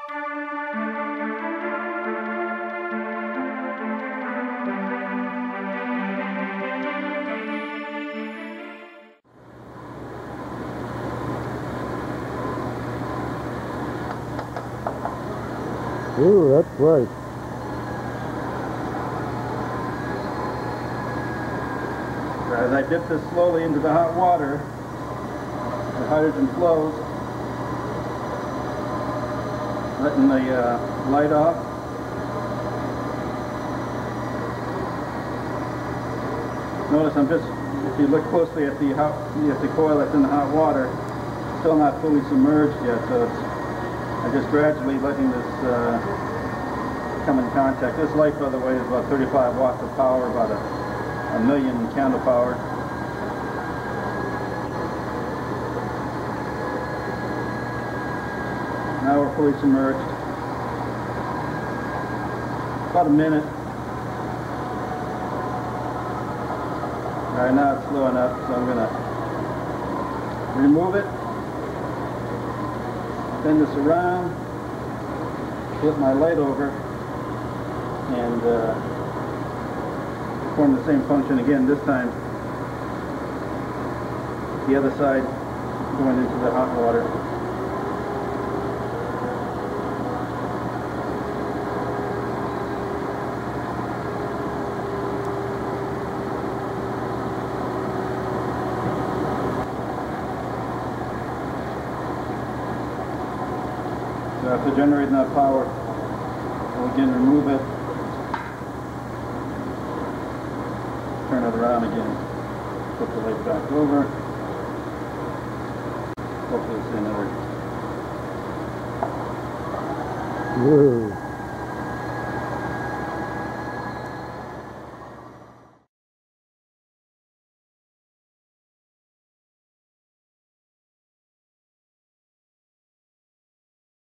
Ooh, that's bright. As I dip this slowly into the hot water, the hydrogen flows, letting the light off. Notice I'm just, if you look closely at the coil that's in the hot water, it's still not fully submerged yet, so I'm just gradually letting this come in contact. This light, by the way, is about 35 watts of power, about a million candle power. Now we're fully submerged. About a minute. Alright, now it's slow enough, so I'm going to remove it, spin this around, flip my light over, and perform the same function again, this time the other side going into the hot water. So after generating that power, we'll again remove it, turn it around again, flip the light back over, hopefully it's another. Whoa.